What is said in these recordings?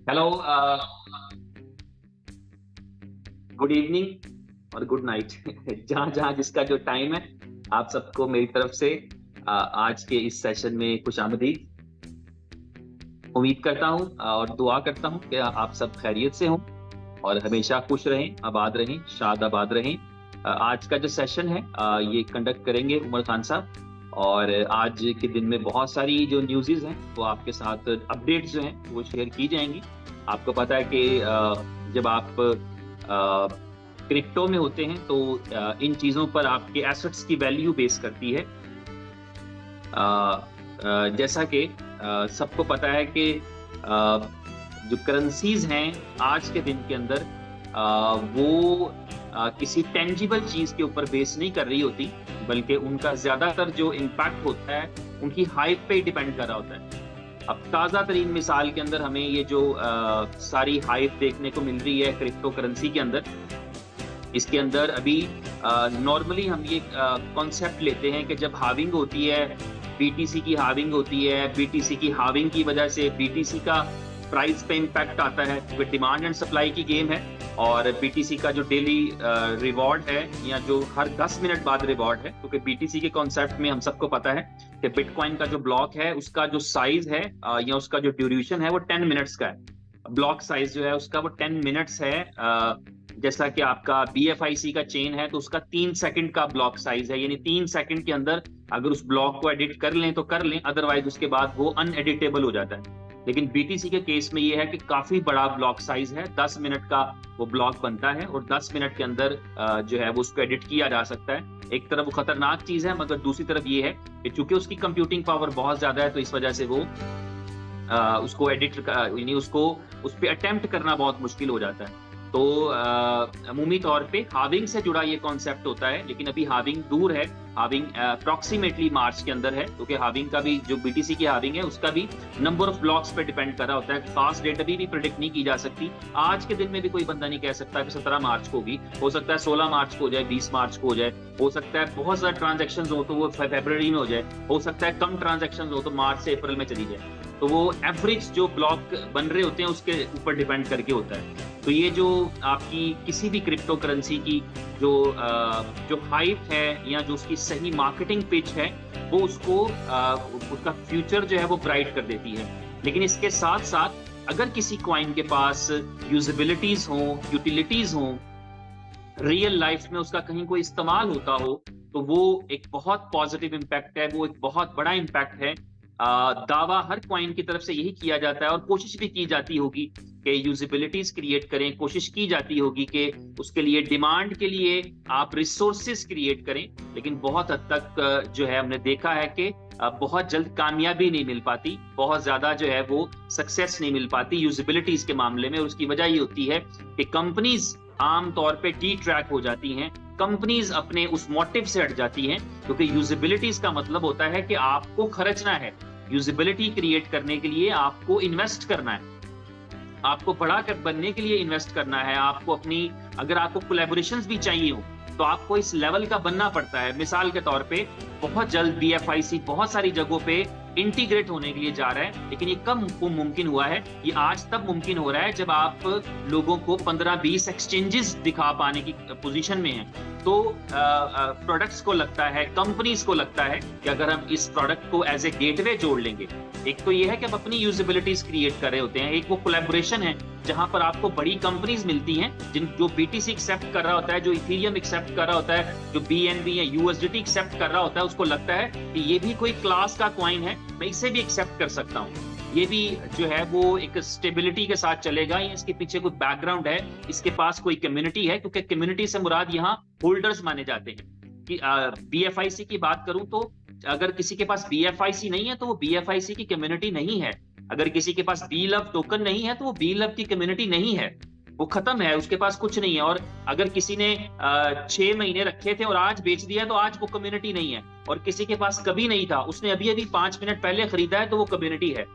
Hello. Good evening और good night जहाँ जहाँ जिसका जो टाइम है। आप सबको मेरी तरफ से आज के इस सेशन में खुशामदीद। उम्मीद करता हूँ और दुआ करता हूँ कि आप सब खैरियत से हों और हमेशा खुश रहें, आबाद रहें, शाद आबाद रहें। आज का जो सेशन है ये कंडक्ट करेंगे उमर खान साहब। और आज के दिन में बहुत सारी जो न्यूज़ेस हैं वो आपके साथ अपडेट्स जो हैं वो शेयर की जाएंगी। आपको पता है कि जब आप क्रिप्टो में होते हैं तो इन चीज़ों पर आपके एसेट्स की वैल्यू बेस करती है। जैसा कि सबको पता है कि जो करेंसीज हैं आज के दिन के अंदर वो किसी टेंजिबल चीज के ऊपर बेस नहीं कर रही होती, बल्कि उनका ज्यादातर जो इम्पैक्ट होता है उनकी हाइप पे डिपेंड कर रहा होता है। अब ताज़ा तरीन मिसाल के अंदर हमें ये जो सारी हाइप देखने को मिल रही है क्रिप्टो करेंसी के अंदर, इसके अंदर अभी नॉर्मली हम ये कॉन्सेप्ट लेते हैं कि जब हाविंग होती है, बीटीसी की हाविंग होती है, बीटीसी की हाविंग की वजह से बीटीसी का प्राइस पे इम्पैक्ट आता है क्योंकि डिमांड एंड सप्लाई की गेम है। और बीटीसी का जो डेली रिवॉर्ड है या जो हर 10 मिनट बाद रिवॉर्ड है, क्योंकि बीटीसी के कॉन्सेप्ट में हम सबको पता है कि बिटकॉइन का जो ब्लॉक है उसका जो साइज है या उसका जो ड्यूरेशन है वो 10 मिनट्स का है। ब्लॉक साइज जो है उसका वो 10 मिनट्स है। जैसा कि आपका BFIC का चेन है तो उसका 3 सेकंड का ब्लॉक साइज है, यानी 3 सेकंड के अंदर अगर उस ब्लॉक को एडिट कर लें तो कर लें, अदरवाइज उसके बाद वो अनएडिटेबल हो जाता है। लेकिन BTC के केस में ये है कि काफी बड़ा ब्लॉक साइज है, 10 मिनट का वो ब्लॉक बनता है और 10 मिनट के अंदर जो है वो उसको एडिट किया जा सकता है। एक तरफ वो खतरनाक चीज है, मगर दूसरी तरफ ये है कि चूंकि उसकी कंप्यूटिंग पावर बहुत ज्यादा है तो इस वजह से वो उसको एडिट यानी उसको उस पर अटेम्प्ट करना बहुत मुश्किल हो जाता है। तो अमूमी तौर पे हाविंग से जुड़ा ये कॉन्सेप्ट होता है, लेकिन अभी हाविंग दूर है। हाविंग अप्रोक्सीमेटली मार्च के अंदर है, क्योंकि हाविंग का भी जो BTC की हाविंग है उसका भी नंबर ऑफ ब्लॉक्स पे डिपेंड कर रहा होता है। खास डेट अभी भी प्रेडिक्ट नहीं की जा सकती। आज के दिन में भी कोई बंदा नहीं कह सकता कि 17 मार्च को होगी, हो सकता है 16 मार्च को हो जाए, 20 मार्च को हो जाए, हो सकता है बहुत ज्यादा ट्रांजेक्शन हो तो वो फरवरी में हो जाए, हो सकता है कम ट्रांजेक्शन हो तो मार्च से अप्रैल में चली जाए। तो वो एवरेज जो ब्लॉक बन रहे होते हैं उसके ऊपर डिपेंड करके होता है। तो ये जो आपकी किसी भी क्रिप्टो करेंसी की जो हाइप है या जो उसकी सही मार्केटिंग पिच है वो उसको उसका फ्यूचर जो है वो ब्राइट कर देती है। लेकिन इसके साथ साथ अगर किसी कॉइन के पास यूजेबिलिटीज हो, यूटिलिटीज हो, रियल लाइफ में उसका कहीं कोई इस्तेमाल होता हो, तो वो एक बहुत पॉजिटिव इम्पैक्ट है, वो एक बहुत बड़ा इम्पैक्ट है। दावा हर कॉइन की तरफ से यही किया जाता है और कोशिश भी की जाती होगी कि यूजिबिलिटीज क्रिएट करें, कोशिश की जाती होगी कि उसके लिए डिमांड के लिए आप रिसोर्सेज क्रिएट करें। लेकिन बहुत हद तक जो है हमने देखा है कि बहुत जल्द कामयाबी नहीं मिल पाती, बहुत ज्यादा जो है वो सक्सेस नहीं मिल पाती यूजिबिलिटीज के मामले में। और उसकी वजह ये होती है कि कंपनीज आमतौर पे डी ट्रैक हो जाती हैं, कंपनीज अपने उस मोटिव से हट जाती हैं, क्योंकि यूजिबिलिटीज का मतलब होता है कि आपको खर्चना है। यूजिबिलिटी क्रिएट करने के लिए आपको इन्वेस्ट करना है, आपको बड़ा कर बनने के लिए इन्वेस्ट करना है, आपको अपनी अगर आपको कोलैबोरेशंस भी चाहिए हो तो आपको इस लेवल का बनना पड़ता है। मिसाल के तौर पे बहुत जल्द BFIC बहुत सारी जगहों पे इंटीग्रेट होने के लिए जा रहा है, लेकिन ये कब मुमकिन हुआ है? ये आज तब मुमकिन हो रहा है जब आप लोगों को 15-20 एक्सचेंजेस दिखा पाने की पोजीशन में हैं। तो प्रोडक्ट्स को लगता है, कंपनीज को लगता है कि अगर हम इस प्रोडक्ट को एज ए गेटवे जोड़ लेंगे, एक तो ये है कि आप अपनी यूजिबिलिटीज क्रिएट कर रहे होते हैं, एक वो कोलैबोरेशन है जहां पर आपको बड़ी कंपनीज मिलती हैं जो BTC एक्सेप्ट कर रहा होता है, जो इथेरियम एक्सेप्ट कर रहा होता है, जो BNB या USDT एक्सेप्ट कर रहा होता है, उसको लगता है कि ये भी कोई क्लास का कॉइन है, मैं इसे भी एक्सेप्ट कर सकता हूँ, ये भी जो है वो एक स्टेबिलिटी के साथ चलेगा, या इसके पीछे कोई बैकग्राउंड है, इसके पास कोई कम्युनिटी है, क्योंकि कम्युनिटी से मुराद यहाँ होल्डर्स माने जाते हैं। कि BFIC की बात करूं तो अगर किसी के पास BFIC नहीं है तो वो BFIC की कम्युनिटी नहीं है। अगर किसी के पास BLOVE टोकन नहीं है तो वो BLOVE की कम्युनिटी नहीं है, वो खत्म है, उसके पास कुछ नहीं है। और अगर किसी ने 6 महीने रखे थे और आज बेच दिया तो आज वो कम्युनिटी नहीं है। और किसी के पास कभी नहीं था, उसने अभी अभी 5 मिनट पहले खरीदा है तो वो कम्युनिटी है।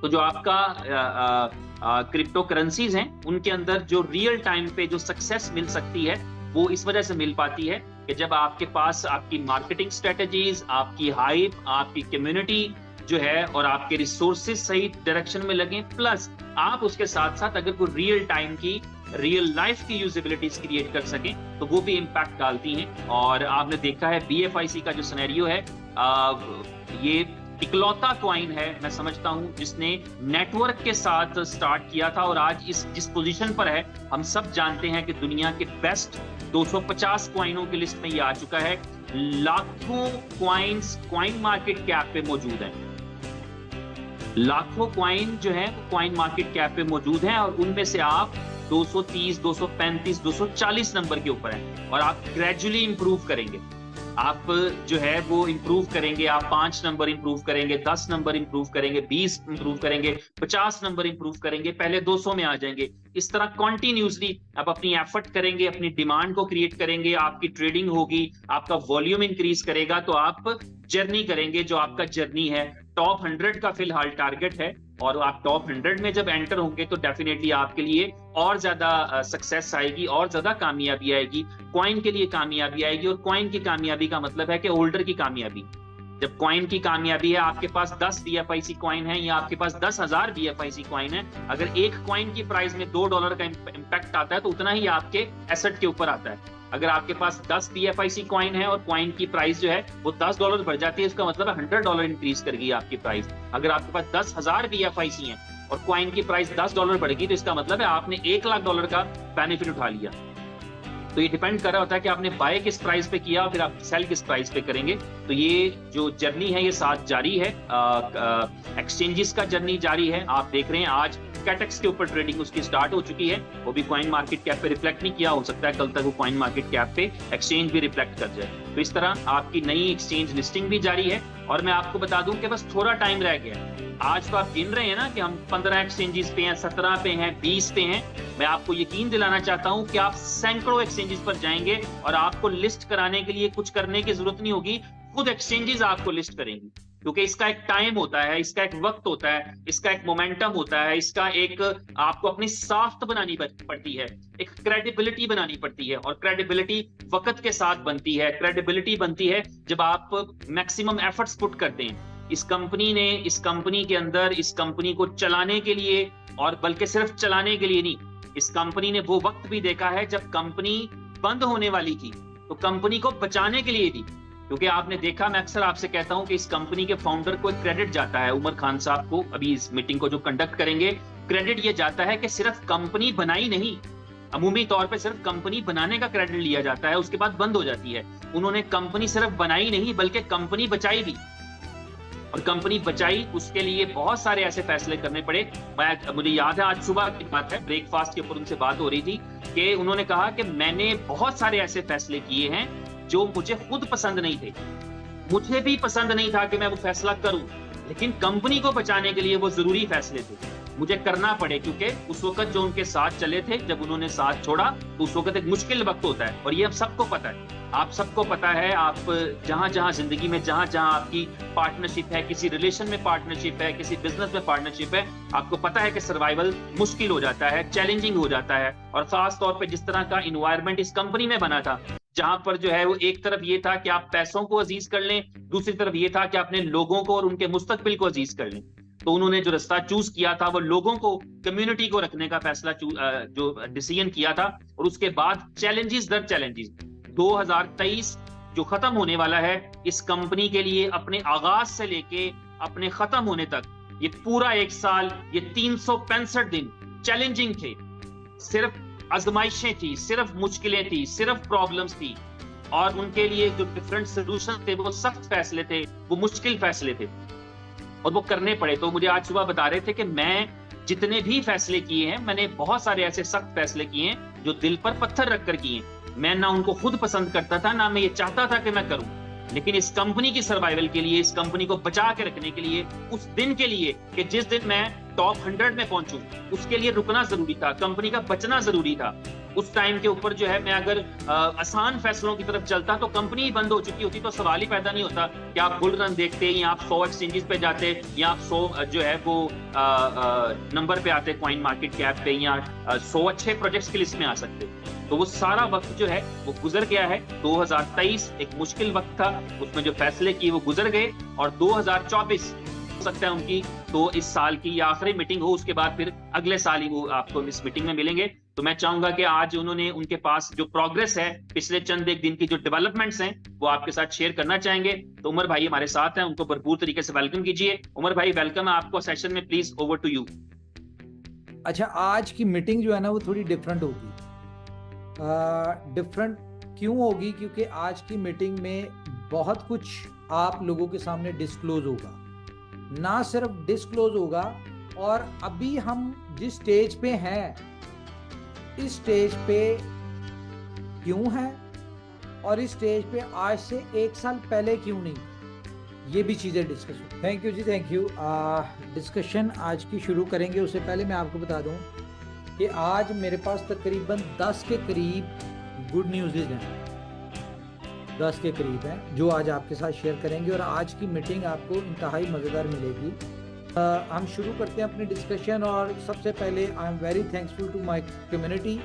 तो जो आपका क्रिप्टो करेंसीज हैं उनके अंदर जो रियल टाइम पे जो सक्सेस मिल सकती है वो इस वजह से मिल पाती है कि जब आपके पास आपकी मार्केटिंग स्ट्रेटजीज, आपकी हाइप, आपकी कम्युनिटी जो है और आपके रिसोर्सेज सही डायरेक्शन में लगे, प्लस आप उसके साथ साथ अगर कोई रियल टाइम की, रियल लाइफ की यूजेबिलिटीज क्रिएट कर सकें तो वो भी इम्पैक्ट डालती हैं। और आपने देखा है BFIC का जो सिनेरियो है, ये इकलौता कॉइन है मैं समझता हूं जिसने नेटवर्क के साथ स्टार्ट किया था और आज जिस पोजीशन पर है, हम सब जानते हैं कि दुनिया के बेस्ट 250 कॉइनों की लिस्ट में ये आ चुका है। लाखों कॉइन्स कॉइन मार्केट कैप पे मौजूद हैं, लाखों कॉइन जो है वो कॉइन मार्केट कैप पे मौजूद हैं और उनमें से आप 230, 235, 240 नंबर के ऊपर हैं और आप ग्रेजुअली इंप्रूव करेंगे। आप जो है वो इंप्रूव करेंगे, आप 5 नंबर इंप्रूव करेंगे, 10 नंबर इंप्रूव करेंगे, 20 इंप्रूव करेंगे, 50 नंबर इंप्रूव करेंगे, पहले 200 में आ जाएंगे। इस तरह कॉन्टिन्यूसली आप अपनी एफर्ट करेंगे, अपनी डिमांड को क्रिएट करेंगे, आपकी ट्रेडिंग होगी, आपका वॉल्यूम इंक्रीज करेगा, तो आप जर्नी करेंगे। जो आपका जर्नी है टॉप 100 का फिलहाल टारगेट है और आप टॉप 100 में जब एंटर होंगे तो डेफिनेटली आपके लिए और ज्यादा सक्सेस आएगी और ज्यादा कामयाबी आएगी, कॉइन के लिए कामयाबी आएगी। और कॉइन की कामयाबी का मतलब है कि होल्डर की कामयाबी। जब कॉइन की कामयाबी है, आपके पास 10 BFIC कॉइन है या आपके पास 10,000 BFIC कॉइन है, अगर एक कॉइन की प्राइस में $2 का इम्पैक्ट आता है तो उतना ही आपके एसेट के ऊपर आता है। अगर आपके पास 10 BFIC कॉइन है और कॉइन की प्राइस जो है वो $10 बढ़ जाती है, इसका मतलब $100 इंक्रीज कर गई आपकी प्राइस। अगर आपके पास 10,000 BFIC है और कॉइन की प्राइस $10 बढ़ गई तो इसका मतलब है आपने $1,00,000 का बेनिफिट उठा लिया। तो ये डिपेंड कर रहा होता है कि आपने बाय किस प्राइस पे किया और फिर आप सेल किस प्राइस पे करेंगे। तो ये जो जर्नी है ये साथ जारी है, एक्सचेंजेस का जर्नी जारी है। आप देख रहे हैं आज कैटेक्स के ऊपर ट्रेडिंग उसकी स्टार्ट हो चुकी है, वो भी कॉइन मार्केट कैप पे रिफ्लेक्ट नहीं किया, हो सकता है कल तक वो कॉइन मार्केट कैप पे एक्सचेंज भी रिफ्लेक्ट कर जाए। तो इस तरह आपकी नई एक्सचेंज लिस्टिंग भी जारी है। और मैं आपको बता दूं कि बस थोड़ा टाइम रह गया है। आज तो आप गिन रहे हैं ना कि हम 15 एक्सचेंजेस पे हैं, 17 पे हैं, 20 पे हैं। मैं आपको यकीन दिलाना चाहता हूं कि आप सैकड़ों एक्सचेंजेस पर जाएंगे और आपको लिस्ट कराने के लिए कुछ करने की जरूरत नहीं होगी, खुद एक्सचेंजेस आपको लिस्ट करेंगी। क्योंकि इसका एक टाइम होता है, इसका एक वक्त होता है, इसका एक मोमेंटम होता है, इसका एक आपको अपनी साख्त बनानी पड़ती है, एक क्रेडिबिलिटी बनानी पड़ती है। और क्रेडिबिलिटी वक्त के साथ बनती है। क्रेडिबिलिटी बनती है जब आप मैक्सिमम एफर्ट्स पुट करते हैं। इस कंपनी ने, इस कंपनी के अंदर, इस कंपनी को चलाने के लिए, और बल्कि सिर्फ चलाने के लिए नहीं, इस कंपनी ने वो वक्त भी देखा है जब कंपनी बंद होने वाली थी, तो कंपनी को बचाने के लिए भी। क्योंकि आपने देखा, मैं अक्सर आपसे कहता हूं कि इस कंपनी के फाउंडर को एक क्रेडिट जाता है, उमर खान साहब को, अभी इस मीटिंग को जो कंडक्ट करेंगे, क्रेडिट ये जाता है कि सिर्फ कंपनी बनाई नहीं, अमूमी तौर पे सिर्फ कंपनी बनाने का क्रेडिट लिया जाता है, उसके बाद बंद हो जाती है। उन्होंने कंपनी सिर्फ बनाई नहीं बल्कि कंपनी बचाई भी, और कंपनी बचाई उसके लिए बहुत सारे ऐसे फैसले करने पड़े। मुझे याद है आज सुबह की बात है, ब्रेकफास्ट के ऊपर उनसे बात हो रही थी कि उन्होंने कहा कि मैंने बहुत सारे ऐसे फैसले किए हैं जो मुझे खुद पसंद नहीं थे, मुझे भी पसंद नहीं था कि मैं वो फैसला करूं, लेकिन कंपनी को बचाने के लिए वो जरूरी फैसले थे, मुझे करना पड़े। क्योंकि उस वक्त जो उनके साथ चले थे, जब उन्होंने साथ छोड़ा तो उस वक्त एक मुश्किल वक्त होता है, और ये अब सबको पता है, आप सबको पता है। आप जहां जहां जिंदगी में, जहां जहां आपकी पार्टनरशिप है, किसी रिलेशन में पार्टनरशिप है, किसी बिजनेस में पार्टनरशिप है, आपको पता है कि सर्वाइवल मुश्किल हो जाता है, चैलेंजिंग हो जाता है। और खास तौर पे जिस तरह का इन्वायरमेंट इस कंपनी में बना था, जहां पर जो है वो एक तरफ ये था कि आप पैसों को अजीज कर लें, दूसरी तरफ ये था कि अपने लोगों को और उनके मुस्तकबिल को अजीज कर लें। तो उन्होंने जो रास्ता चूज किया था वो लोगों को, कम्युनिटी को रखने का फैसला जो डिसीजन किया था। और उसके बाद चैलेंजेस दर चैलेंजेस, 2023 जो खत्म होने वाला है, इस कंपनी के लिए अपने आगाज से लेके अपने खत्म होने तक ये पूरा एक साल, ये 365 दिन चैलेंजिंग थे, सिर्फ आजमाइशें थी, सिर्फ मुश्किलें थी, सिर्फ प्रॉब्लम्स थी। और उनके लिए जो डिफरेंट सोल्यूशन थे, वो सख्त फैसले थे, वो मुश्किल फैसले थे, और वो करने पड़े। तो मुझे आज सुबह बता रहे थे कि मैं जितने भी फैसले किए हैं, मैंने बहुत सारे ऐसे सख्त फैसले किए हैं जो दिल पर पत्थर रखकर किए हैं। मैं ना उनको खुद पसंद करता था, ना मैं ये चाहता था कि मैं करूं, लेकिन इस कंपनी की सर्वाइवल के लिए, इस कंपनी को बचा के रखने के लिए, उस दिन के लिए कि जिस दिन मैं टॉप 100 में पहुंचूं, उसके लिए रुकना जरूरी था, कंपनी का बचना जरूरी था। उस टाइम के ऊपर जो है, मैं अगर आसान फैसलों की तरफ चलता तो कंपनी ही बंद हो चुकी होती, तो सवाल ही पैदा नहीं होता कि आप बुल रन देखते या आप 100 एक्सचेंजेस पे जाते, या आप 100 जो है वो नंबर पे आते कॉइन मार्केट कैप पे, या 100 अच्छे प्रोजेक्ट्स की लिस्ट में आ सकते। तो वो सारा वक्त जो है वो गुजर गया है। 2023 एक मुश्किल वक्त था, उसमें जो फैसले किए वो गुजर गए, और 2024 सकता है उनकी तो इस साल की या आखिरी मीटिंग हो, उसके बाद फिर अगले साल ही वो आपको इस मीटिंग में मिलेंगे। तो मैं चाहूंगा कि आज उन्होंने उनके पास जो प्रोग्रेस है पिछले चंद एक दिन की जो डेवलपमेंट्स हैं वो आपके साथ शेयर करना चाहेंगे। तो उमर भाई हमारे साथ हैं, उनको भरपूर तरीके से वेलकम कीजिए। उमर भाई वेलकम है आपको सेशन में, प्लीज ओवर टू यू। अच्छा, आज की मीटिंग जो है ना वो थोड़ी डिफरेंट होगी। डिफरेंट क्यों होगी? क्योंकि आज की मीटिंग में बहुत कुछ आप लोगों के सामने डिस्क्लोज होगा। ना सिर्फ डिस्क्लोज होगा, और अभी हम जिस स्टेज पे हैं, इस स्टेज पे क्यों है और इस स्टेज पे आज से 1 साल पहले क्यों नहीं, ये भी चीज़ें डिस्कस हो। Thank you ji, thank you. Discussion आज की शुरू करेंगे। उससे पहले मैं आपको बता दूं कि आज मेरे पास तकरीबन 10 के करीब गुड न्यूज़ हैं, 10 के करीब हैं जो आज आपके साथ शेयर करेंगे, और आज की मीटिंग आपको इंतहाई मज़ेदार मिलेगी। हम शुरू करते हैं अपनी डिस्कशन। और सबसे पहले I am very thanksful to my community,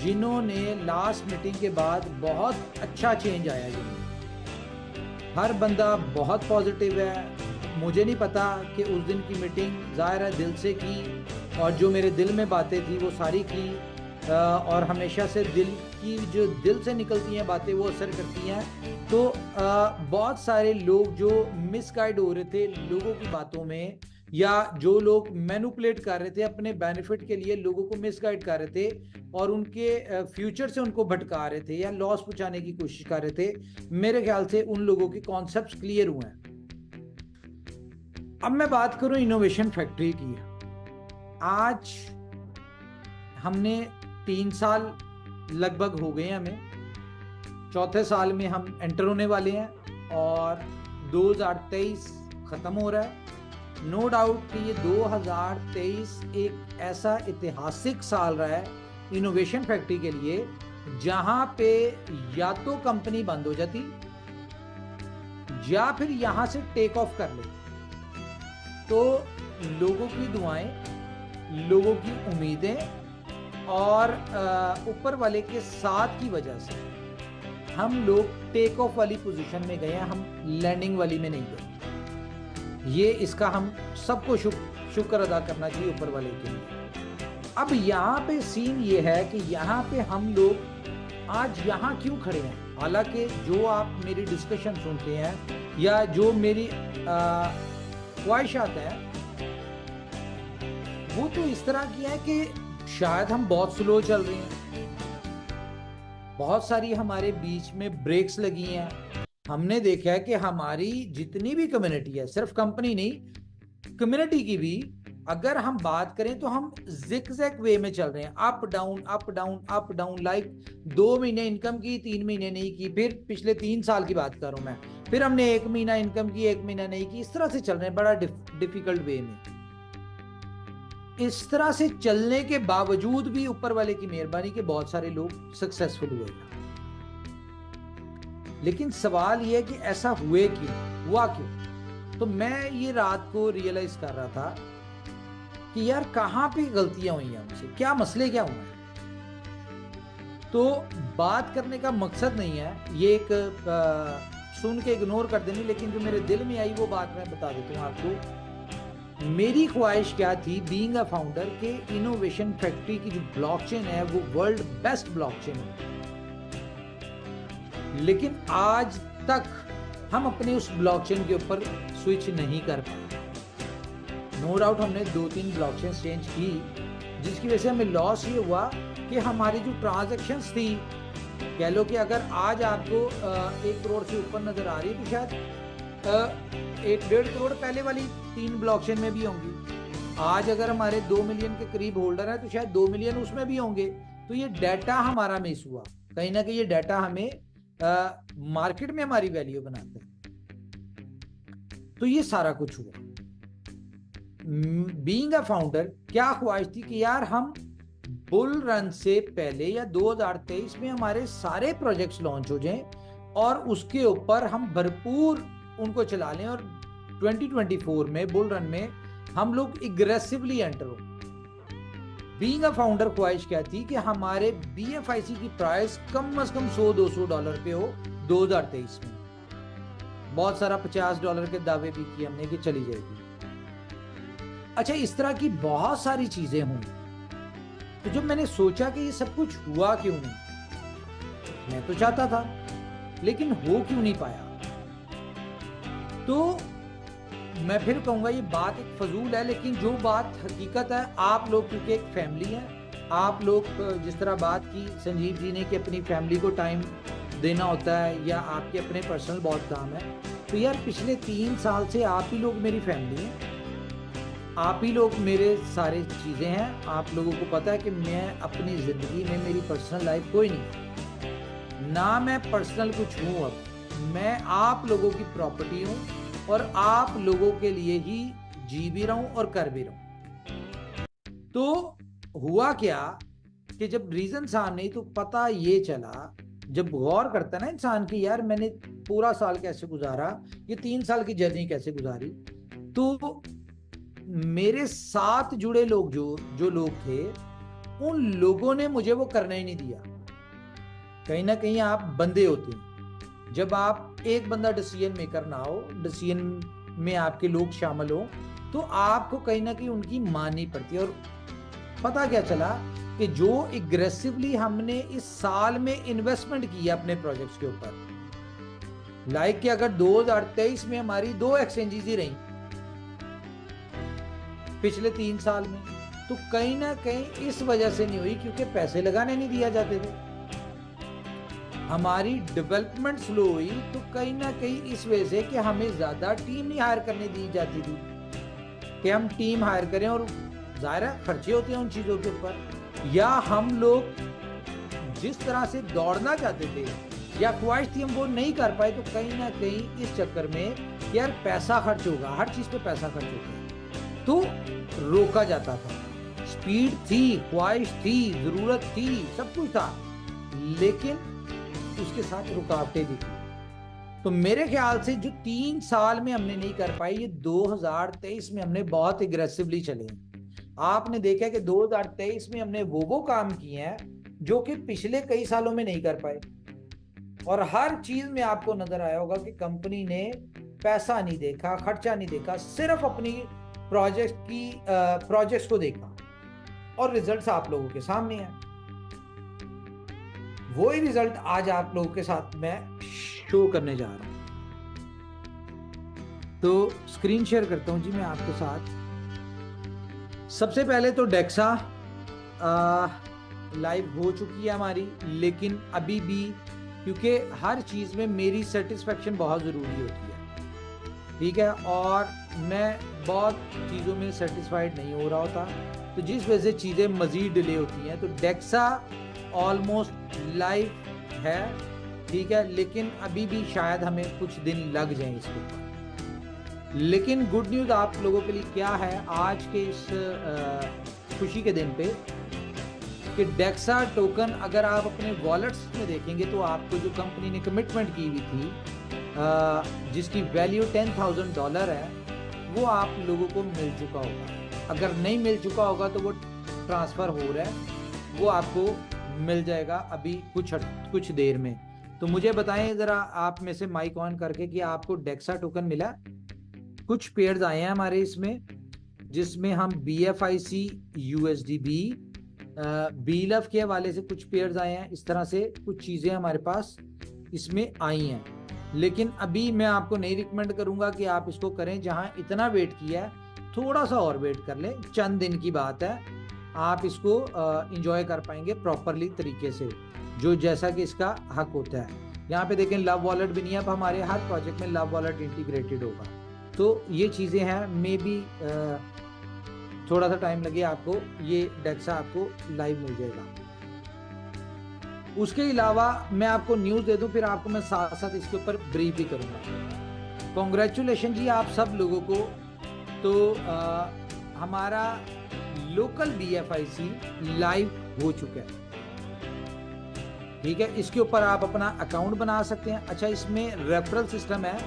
जिन्होंने लास्ट मीटिंग के बाद बहुत अच्छा चेंज आया जी। हर बंदा बहुत पॉजिटिव है। मुझे नहीं पता कि उस दिन की मीटिंग ज़ाहिर है दिल से की, और जो मेरे दिल में बातें थी वो सारी की, और हमेशा से दिल की जो दिल से निकलती हैं बातें वो असर करती हैं। तो बहुत सारे लोग जो मिसगाइड हो रहे थे लोगों की बातों में, या जो लोग मैनिपुलेट कर रहे थे अपने बेनिफिट के लिए, लोगों को मिसगाइड कर रहे थे और उनके फ्यूचर से उनको भटका रहे थे या लॉस पहुंचाने की कोशिश कर रहे थे, मेरे ख्याल से उन लोगों के कॉन्सेप्ट्स क्लियर हुए हैं। अब मैं बात करूं इनोवेशन फैक्ट्री की। आज हमने 3 साल लगभग हो गए हैं, हमें 4थे साल में हम एंटर होने वाले हैं, और 2023 ख़त्म हो रहा है। नो डाउट कि ये 2023 एक ऐसा ऐतिहासिक साल रहा है इनोवेशन फैक्ट्री के लिए, जहां पे या तो कंपनी बंद हो जाती या फिर यहां से टेक ऑफ कर ले। तो लोगों की दुआएं, लोगों की उम्मीदें और ऊपर वाले के साथ की वजह से हम लोग टेक ऑफ वाली पोजीशन में गए हैं, हम लैंडिंग वाली में नहीं गए। ये इसका हम सबको शुक्र अदा करना चाहिए ऊपर वाले के लिए। अब यहाँ पे सीन ये है कि यहाँ पे हम लोग आज यहाँ क्यों खड़े हैं। हालांकि जो आप मेरी डिस्कशन सुनते हैं या जो मेरी ख्वाहिशात हैं वो तो इस तरह की है कि शायद हम बहुत स्लो चल रहे हैं, बहुत सारी हमारे बीच में ब्रेक्स लगी हैं। हमने देखा है कि हमारी जितनी भी कम्युनिटी है, सिर्फ कंपनी नहीं, कम्युनिटी की भी अगर हम बात करें तो हम जिगजैग वे में चल रहे हैं, up down up down up down. Like 2 महीने इनकम की, 3 महीने नहीं की, फिर पिछले 3 साल की बात कर रहा हूं मैं, फिर हमने 1 महीना इनकम की, 1 महीना नहीं की। इस तरह से चल रहे हैं, बड़ा डिफिकल्ट वे में। इस तरह से चलने के बावजूद भी ऊपर वाले की मेहरबानी के बहुत सारे लोग सक्सेसफुल हुए। लेकिन सवाल यह है कि ऐसा हुआ क्यों? तो मैं ये रात को रियलाइज कर रहा था कि यार कहां पे गलतियां हुई हैं हमसे, क्या मसले क्या हुए हैं। तो बात करने का मकसद नहीं है ये एक सुन के इग्नोर कर देनी, लेकिन जो मेरे दिल में आई वो बात मैं बता देता हूँ आपको। मेरी ख्वाहिश क्या थी बीइंग अ फाउंडर के इनोवेशन फैक्ट्री की जो ब्लॉकचेन है वो वर्ल्ड बेस्ट ब्लॉकचेन है, लेकिन आज तक हम अपने उस ब्लॉकचेन के ऊपर स्विच नहीं कर पाए। नो डाउट हमने 2-3 ब्लॉकचेन चेंज की, जिसकी वजह से हमें लॉस ये हुआ कि हमारी जो ट्रांजैक्शंस थी, कह लो कि अगर आज आपको 1 करोड़ से ऊपर नजर आ रही है तो शायद 1-1.5 करोड़ पहले वाली 3 ब्लॉकचेन में भी होंगी। आज अगर हमारे 2 मिलियन के करीब होल्डर है तो शायद 2 मिलियन उसमें भी होंगे। तो ये डाटा हमारा मिस हुआ, कहीं ना कहीं ये डाटा हमें मार्केट में हमारी वैल्यू बनाते हैं। तो ये सारा कुछ हुआ। बीइंग अ फाउंडर क्या ख्वाहिश थी कि यार हम बुल रन से पहले या 2023 में हमारे सारे प्रोजेक्ट्स लॉन्च हो जाएं और उसके ऊपर हम भरपूर उनको चला लें, और 2024 में बुल रन में हम लोग एग्रेसिवली एंटर हो। बीइंग अ फाउंडर ख्वाहिश क्या थी कि हमारे BFIC की प्राइस कम से कम $100-200 पे हो 2023 में। बहुत सारा $50 के दावे भी किए हमने कि चली जाएगी। अच्छा, इस तरह की बहुत सारी चीजें हुई। तो जब मैंने सोचा कि ये सब कुछ हुआ क्यों नहीं, मैं तो चाहता था लेकिन हो क्यों नहीं पाया, तो मैं फिर कहूंगा ये बात एक फजूल है, लेकिन जो बात हकीकत है, आप लोग क्योंकि एक फैमिली है, आप लोग जिस तरह बात की संजीव जी ने कि अपनी फैमिली को टाइम देना होता है या आपके अपने पर्सनल बहुत काम है, तो यार पिछले 3 साल से आप ही लोग मेरी फैमिली हैं, आप ही लोग मेरे सारे चीज़ें हैं। आप लोगों को पता है कि मैं अपनी ज़िंदगी में मेरी पर्सनल लाइफ कोई नहीं, ना मैं पर्सनल कुछ हूँ, अब मैं आप लोगों की प्रॉपर्टी हूँ और आप लोगों के लिए ही जी भी रहा हूँ और कर भी रहा हूँ। तो हुआ क्या कि जब रीजन सामने, तो पता ये चला, जब गौर करता है ना इंसान की, यार मैंने पूरा साल कैसे गुजारा, ये 3 साल की जर्नी कैसे गुजारी, तो मेरे साथ जुड़े लोग जो लोग थे, उन लोगों ने मुझे वो करना ही नहीं दिया। कहीं ना कहीं आप बंदे होते हैं, जब आप एक बंदा डिसीजन मेकर ना हो, डिसीजन में आपके लोग शामिल हो, तो आपको कहीं ना कहीं उनकी माननी पड़ती है। और पता क्या चला कि जो एग्रेसिवली हमने इस साल में इन्वेस्टमेंट किया अपने प्रोजेक्ट्स के ऊपर, लाइक कि अगर 2023 में हमारी 2 एक्सचेंजेस ही रही पिछले 3 साल में, तो कहीं ना कहीं इस वजह से नहीं हुई क्योंकि पैसे लगाने नहीं दिया जाते थे। हमारी डेवलपमेंट स्लो हुई तो कहीं ना कहीं इस वजह से कि हमें ज्यादा टीम नहीं हायर करने दी जाती थी कि हम टीम हायर करें, और जाहिर है खर्चे होते हैं उन चीजों के ऊपर, या हम लोग जिस तरह से दौड़ना चाहते थे या ख्वाहिश थी हम वो नहीं कर पाए, तो कहीं ना कहीं इस चक्कर में यार पैसा खर्च होगा, हर चीज पे पैसा खर्च होता है, तो रोका जाता था। स्पीड थी, ख्वाहिश थी, जरूरत थी, सब कुछ था, लेकिन उसके साथ रुकावटें भी थी। तो मेरे ख्याल से जो 3 साल में हमने नहीं कर पाई, ये 2023 में हमने बहुत एग्रेसिवली चले हैं। आपने देखा कि 2023 में हमने वो काम किए हैं जो कि पिछले कई सालों में नहीं कर पाए, और हर चीज में आपको नजर आया होगा कि कंपनी ने पैसा नहीं देखा, खर्चा नहीं देखा, सिर्फ अपनी प्रोजेक्ट्स को देखा, और रिजल्ट्स आप लोगों के सामने हैं। वही रिजल्ट आज आप लोगों के साथ मैं शो करने जा रहा हूं। तो स्क्रीन शेयर करता हूं जी मैं आपके साथ। सबसे पहले तो डेक्सा लाइव हो चुकी है हमारी, लेकिन अभी भी क्योंकि हर चीज में मेरी सेटिस्फेक्शन बहुत जरूरी होती है, ठीक है, और मैं बहुत चीजों में सेटिस्फाइड नहीं हो रहा होता, तो जिस वजह से चीजें मजीद डिले होती हैं। तो डेक्सा ऑलमोस्ट लाइव है, ठीक है, लेकिन अभी भी शायद हमें कुछ दिन लग जाएं इसके ऊपर। लेकिन गुड न्यूज आप लोगों के लिए क्या है आज के इस खुशी के दिन पे, कि डेक्सा टोकन अगर आप अपने वॉलेट्स में देखेंगे तो आपको जो कंपनी ने कमिटमेंट की हुई थी जिसकी वैल्यू $10,000 है, वो आप लोगों को मिल चुका होगा। अगर नहीं मिल चुका होगा तो वो ट्रांसफ़र हो रहा है, वो आपको मिल जाएगा अभी कुछ देर में। तो मुझे बताएं ज़रा आप में से माइक ऑन करके कि आपको डेक्सा टोकन मिला। कुछ पेयर्स आए हैं हमारे इसमें, जिसमें हम BFIC USDB BLF के हवाले से कुछ पेयर्स आए हैं। इस तरह से कुछ चीज़ें हमारे पास इसमें आई हैं, लेकिन अभी मैं आपको नहीं रिकमेंड करूंगा कि आप इसको करें। जहां इतना वेट किया है थोड़ा सा और वेट कर लें, चंद दिन की बात है, आप इसको इंजॉय कर पाएंगे प्रॉपरली तरीके से, जो जैसा कि इसका हक होता है। यहाँ पे देखें लव वॉलेट भी नहीं है, अब हमारे हर प्रोजेक्ट में लव वॉलेट इंटीग्रेटेड होगा। तो ये चीज़ें हैं, मे बी थोड़ा सा टाइम लगे आपको, ये डेक्सा आपको लाइव मिल जाएगा। उसके अलावा मैं आपको न्यूज़ दे दूं, फिर आपको मैं साथ साथ इसके ऊपर ब्रीफ भी करूंगा। कॉन्ग्रेचुलेशन जी आप सब लोगों को। तो हमारा लोकल BFIC लाइव हो चुका है, ठीक है। इसके ऊपर आप अपना अकाउंट बना सकते हैं। अच्छा, इसमें रेफरल सिस्टम है,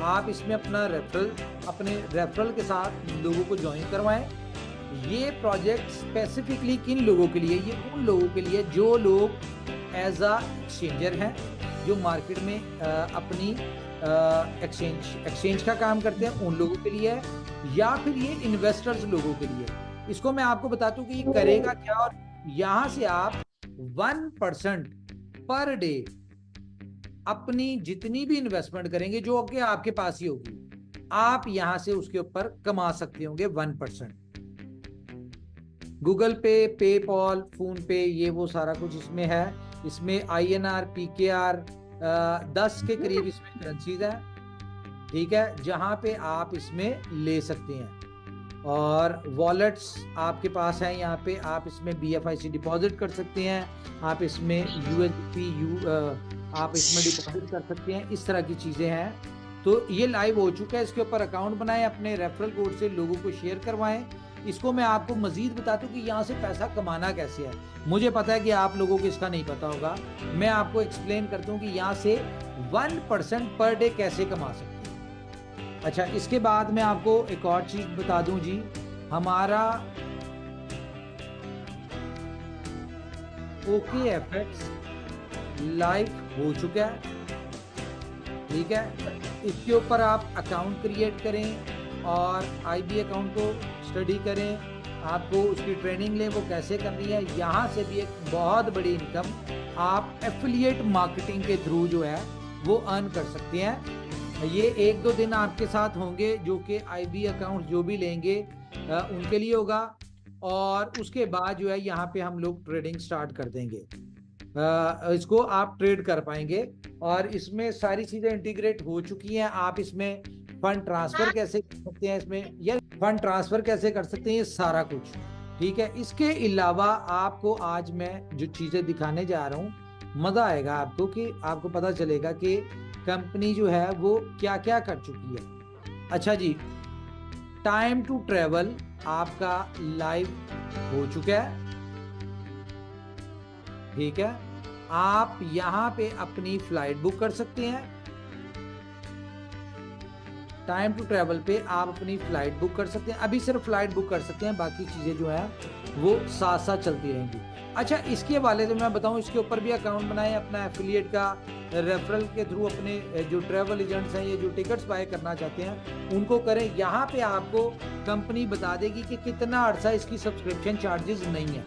आप इसमें अपने रेफरल के साथ लोगों को ज्वाइन करवाएं। ये प्रोजेक्ट स्पेसिफिकली किन लोगों के लिए? ये उन लोगों के लिए जो लोग एज अ एक्सचेंजर हैं, जो मार्केट में अपनी एक्सचेंज का काम करते हैं, उन लोगों के लिए है, या फिर ये इन्वेस्टर्स लोगों के लिए। इसको मैं आपको बताता हूँ कि ये करेगा क्या, और यहां से आप 1% पर डे अपनी जितनी भी इन्वेस्टमेंट करेंगे, जो कि आपके पास ही होगी, आप यहां से उसके ऊपर कमा सकते होंगे 1%। गूगल पे, पेपॉल, फोन पे, ये वो सारा कुछ इसमें है। इसमें INR, PKR 10 के करीब इसमें करेंसीज है, ठीक है, जहां पे आप इसमें ले सकते हैं। और वॉलेट्स आपके पास है, यहाँ पे आप इसमें BFIC डिपॉजिट कर सकते हैं, आप इसमें USDP आप इसमें डिपॉजिट कर सकते हैं, इस तरह की चीजें हैं। तो ये लाइव हो चुका है, इसके ऊपर अकाउंट बनाएं, अपने रेफरल कोड से लोगों को शेयर करवाएं। इसको मैं आपको मजीद बताता हूँ कि यहाँ से पैसा कमाना कैसे है। मुझे पता है कि आप लोगों को इसका नहीं पता होगा, मैं आपको एक्सप्लेन करता हूँ कि यहाँ से 1% पर डे कैसे कमा सकते हैं। अच्छा, इसके बाद मैं आपको एक और चीज बता दूं जी, हमारा OKFX लाइव हो चुका है, ठीक है। इसके ऊपर आप अकाउंट क्रिएट करें और IB अकाउंट को स्टडी करें, आपको उसकी ट्रेनिंग लें, वो कैसे करनी है। यहाँ से भी एक बहुत बड़ी इनकम आप एफिलिएट मार्केटिंग के थ्रू जो है वो अर्न कर सकते हैं। ये 1-2 दिन आपके साथ होंगे, जो कि IB अकाउंट जो भी लेंगे उनके लिए होगा, और उसके बाद जो है यहाँ पे हम लोग ट्रेडिंग स्टार्ट कर देंगे। इसको आप ट्रेड कर पाएंगे, और इसमें सारी चीजें इंटीग्रेट हो चुकी हैं। आप इसमें फंड ट्रांसफर कैसे कर सकते हैं, इसमें या फंड ट्रांसफर कैसे कर सकते हैं, ये सारा कुछ, ठीक है। इसके अलावा आपको आज मैं जो चीजें दिखाने जा रहा हूँ, मजा आएगा आपको, कि आपको पता चलेगा कि कंपनी जो है वो क्या क्या कर चुकी है। अच्छा जी, टाइम टू ट्रेवल आपका लाइव हो चुका है, ठीक है। आप यहां पे अपनी फ्लाइट बुक कर सकते हैं। टाइम टू ट्रेवल पे आप अपनी फ्लाइट बुक कर सकते हैं, अभी सिर्फ फ्लाइट बुक कर सकते हैं, बाकी चीजें जो है वो साथ साथ चलती रहेंगी। अच्छा, इसके हवाले से मैं बताऊं, इसके ऊपर भी अकाउंट बनाएं अपना एफिलिएट का, रेफरल के थ्रू अपने जो ट्रैवल एजेंट्स हैं, ये जो टिकट्स बाय करना चाहते हैं उनको करें। यहाँ पे आपको कंपनी बता देगी कि कितना अर्सा इसकी सब्सक्रिप्शन चार्जेस नहीं है,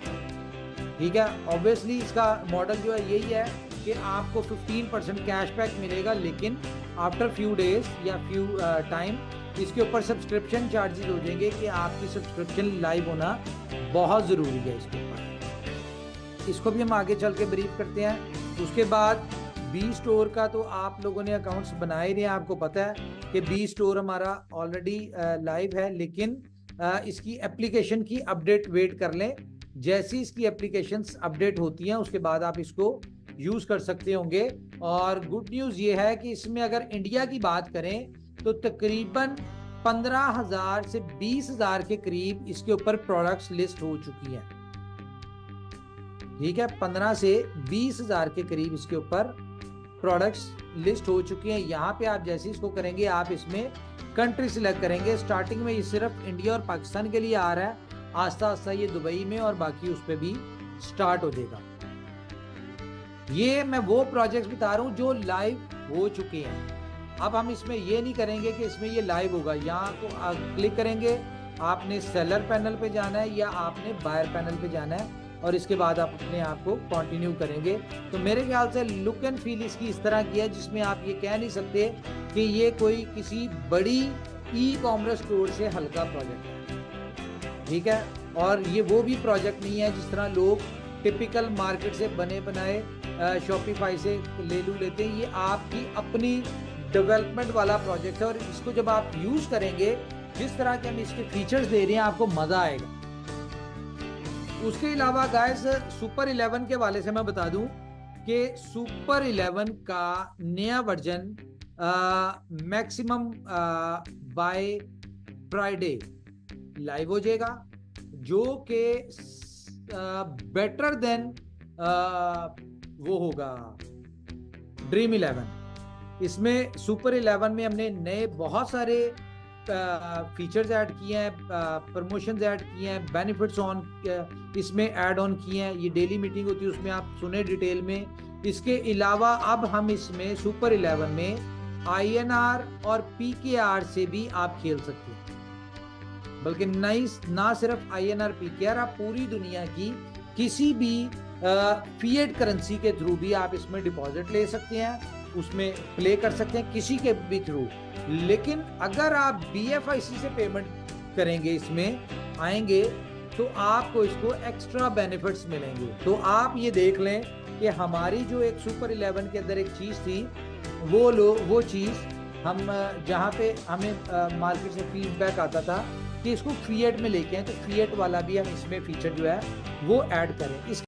ठीक है। ऑब्वियसली इसका मॉडल जो है यही है कि आपको 15% कैशबैक मिलेगा, लेकिन आफ्टर फ्यू डेज या फ्यू टाइम इसके ऊपर सब्सक्रिप्शन चार्जेस हो जाएंगे कि आपकी सब्सक्रिप्शन लाइव होना बहुत ज़रूरी है इसके ऊपर। इसको भी हम आगे चल के ब्रीफ करते हैं। उसके बाद बी स्टोर का तो आप लोगों ने अकाउंट्स बनाए रहे हैं, आपको पता है कि बी स्टोर हमारा ऑलरेडी लाइव है, लेकिन इसकी एप्लीकेशन की अपडेट वेट कर लें। जैसी इसकी एप्लीकेशंस अपडेट होती हैं उसके बाद आप इसको यूज कर सकते होंगे। और गुड न्यूज ये है कि इसमें अगर इंडिया की बात करें तो तकरीबन 15,000 से 20,000 के करीब इसके ऊपर प्रोडक्ट्स लिस्ट हो चुकी हैं, ठीक है। 15 से 20,000 के करीब इसके ऊपर प्रोडक्ट्स लिस्ट हो चुकी हैं। यहाँ पे आप जैसे इसको करेंगे, आप इसमें कंट्री सिलेक्ट करेंगे। स्टार्टिंग में ये सिर्फ इंडिया और पाकिस्तान के लिए आ रहा है, आस्ता आस्ता ये दुबई में और बाकी उस पर भी स्टार्ट हो जाएगा। ये मैं वो प्रोजेक्ट्स बता रहा हूँ जो लाइव हो चुके हैं। अब हम इसमें ये नहीं करेंगे कि इसमें ये लाइव होगा, यहाँ को क्लिक करेंगे, आपने सेलर पैनल पे जाना है या आपने बायर पैनल पे जाना है, और इसके बाद आप अपने आप को कंटिन्यू करेंगे। तो मेरे ख्याल से लुक एंड फील इसकी इस तरह की है जिसमें आप ये कह नहीं सकते कि ये कोई किसी बड़ी ई-कॉमर्स स्टोर से हल्का प्रोजेक्ट है, ठीक है। और ये वो भी प्रोजेक्ट नहीं है जिस तरह लोग टिपिकल मार्केट से बने बनाए शॉपिफाई से ले लेते हैं। ये आपकी अपनी डेवलपमेंट वाला प्रोजेक्ट है, और इसको जब आप यूज करेंगे, जिस तरह के हम इसके फीचर्स दे रहे हैं, आपको मजा आएगा। उसके अलावा गाइस, सुपर 11 के वाले से मैं बता दूं कि सुपर 11 का नया version maximum by Friday live हो जाएगा, जो कि बेटर देन वो होगा ड्रीम 11। इसमें सुपर 11 में हमने नए बहुत सारे फीचर्स ऐड किए हैं, प्रमोशंस ऐड किए हैं, बेनिफिट्स ऑन इसमें ऐड ऑन किए हैं। ये डेली मीटिंग होती है, उसमें आप सुने डिटेल में। इसके अलावा अब हम इसमें सुपर 11 में INR और PKR से भी आप खेल सकते हैं। बल्कि ना सिर्फ INR PKR, आप पूरी दुनिया की किसी भी फिएट करेंसी के थ्रू भी आप इसमें डिपॉजिट ले सकते हैं, उसमें प्ले कर सकते हैं किसी के भी थ्रू। लेकिन अगर आप BFIC से पेमेंट करेंगे, इसमें आएंगे, तो आपको इसको एक्स्ट्रा बेनिफिट्स मिलेंगे। तो आप ये देख लें कि हमारी जो एक सुपर 11 के अंदर एक चीज़ थी, वो चीज़ हम जहाँ पे हमें मार्केट से फीडबैक आता था कि इसको फिएट में लेके आए, तो फिएट वाला भी हम इसमें फीचर जो है वो ऐड करें।